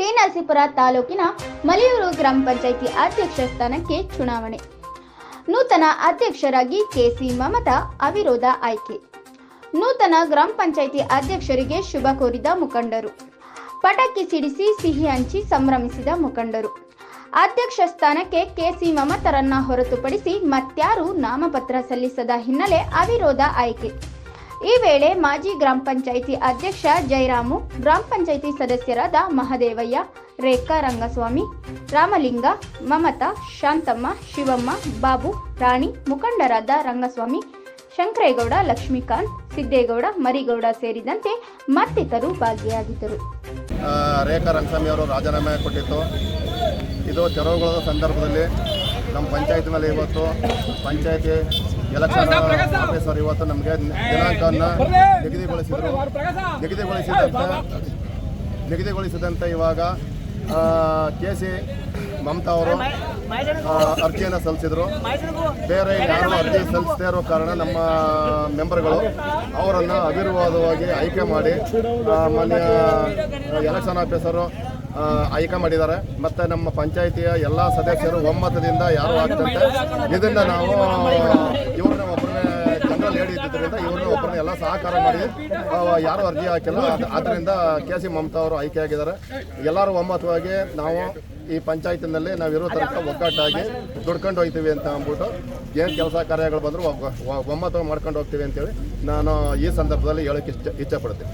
T Narasipura ತಾಲೂಕಿನ ಮಲಿಯೂರು ಗ್ರಾಮ ಪಂಚಾಯಿತಿ ಅಧ್ಯಕ್ಷ ಸ್ಥಾನಕ್ಕೆ ಚುನಾವಣೆ. ನೂತನ ಅಧ್ಯಕ್ಷರಾಗಿ ಕೆಸಿ ಮಮತಾ ಅವಿರೋಧ ಆಯ್ಕೆ. ನೂತನ ಗ್ರಾಮ ಪಂಚಾಯಿತಿ ಅಧ್ಯಕ್ಷರಿಗೆ ಶುಭ ಕೋರಿದ ಮುಖಂಡರು. ಪಟಾಕಿ ಸಿಡಿಸಿ ಸಿಹಿ ಹಂಚಿ ಸಂಭ್ರಮಿಸಿದ ಮುಖಂಡರು. ಅಧ್ಯಕ್ಷ ಸ್ಥಾನಕ್ಕೆ ಕೆಸಿ ಮಮತಾರನ್ನ ಹೊರತುಪಡಿಸಿ ಮತ್ಯಾರೂ ನಾಮಪತ್ರ ಸಲ್ಲಿಸದ ಹಿನ್ನೆಲೆ ಅವಿರೋಧ ಆಯ್ಕೆ. ಈ ವೇಳೆ ಮಾಜಿ ಗ್ರಾಮ ಪಂಚಾಯಿತಿ ಅಧ್ಯಕ್ಷ ಜಯರಾಮು, ಗ್ರಾಮ ಪಂಚಾಯಿತಿ ಸದಸ್ಯರಾದ ಮಹದೇವಯ್ಯ, ರೇಖಾ ರಂಗಸ್ವಾಮಿ, ರಾಮಲಿಂಗ, ಮಮತಾ, ಶಾಂತಮ್ಮ, ಶಿವಮ್ಮ, ಬಾಬು, ರಾಣಿ, ಮುಖಂಡರಾದ ರಂಗಸ್ವಾಮಿ, ಶಂಕರೇಗೌಡ, ಲಕ್ಷ್ಮೀಕಾಂತ್, ಸಿದ್ದೇಗೌಡ, ಮರಿಗೌಡ ಸೇರಿದಂತೆ ಮತ್ತಿತರರು ಭಾಗಿಯಾಗಿದ್ದರು. ರೇಖಾ ರಂಗಸ್ವಾಮಿ ಅವರು ರಾಜೀನಾಮೆ ಕೊಟ್ಟಿತ್ತು. ಇದು ತೆರವುಗೊಳ್ಳದ ಸಂದರ್ಭದಲ್ಲಿ ನಮ್ಮ ಪಂಚಾಯತಿನಲ್ಲಿ ಇವತ್ತು ಪಂಚಾಯತಿ ಎಲೆಕ್ಷನ್ ಆಫೀಸರ್ ಇವತ್ತು ನಮಗೆ ದಿನಾಂಕವನ್ನು ನಿಗದಿಗೊಳಿಸಿದಂತೆ ಇವಾಗ ಕೆಸಿ ಮಮತಾ ಅವರು ಅರ್ಜಿಯನ್ನು ಸಲ್ಲಿಸಿದರು. ಬೇರೆ ಯಾರು ಅರ್ಜಿ ಸಲ್ಲಿಸದೇ ಇರೋ ಕಾರಣ ನಮ್ಮ ಮೆಂಬರ್ಗಳು ಅವರನ್ನು ಅವಿರೋಧವಾಗಿ ಆಯ್ಕೆ ಮಾಡಿ ಮಾನ್ಯ ಎಲೆಕ್ಷನ್ ಆಫೀಸರು ಆಯ್ಕೆ ಮಾಡಿದ್ದಾರೆ. ಮತ್ತು ನಮ್ಮ ಪಂಚಾಯಿತಿಯ ಎಲ್ಲ ಸದಸ್ಯರು ಒಮ್ಮತದಿಂದ ಯಾರು ಆಗ್ತಂತೆ ಇದನ್ನು ನಾವು ಇವ್ರನ್ನ ಒಬ್ಬರನ್ನೇ ಜನರಲ್ ಹೇಳಿದ್ದರಿಂದ ಇವ್ರನ್ನ ಒಬ್ಬರನ್ನ ಎಲ್ಲ ಸಹಕಾರ ಮಾಡಿ ಯಾರು ಅರ್ಜಿ ಹಾಕಿಲ್ಲ. ಆದ್ದರಿಂದ ಕೆಸಿ ಮಮತಾ ಅವರು ಆಯ್ಕೆಯಾಗಿದ್ದಾರೆ. ಎಲ್ಲರೂ ಒಮ್ಮತವಾಗಿ ನಾವು ಈ ಪಂಚಾಯತಿನಲ್ಲಿ ನಾವು ಇರೋ ತನಕ ಒಗ್ಗಟ್ಟಾಗಿ ದುಡ್ಕೊಂಡು ಹೋಗ್ತೀವಿ ಅಂತ ಅಂದ್ಬಿಟ್ಟು ಏನು ಕೆಲಸ ಕಾರ್ಯಗಳು ಬಂದರೂ ಒಮ್ಮತ ಮಾಡ್ಕೊಂಡು ಹೋಗ್ತೀವಿ ಅಂತೇಳಿ ನಾನು ಈ ಸಂದರ್ಭದಲ್ಲಿ ಹೇಳೋಕ್ಕೆ ಇಚ್ಛೆಪಡ್ತೀನಿ.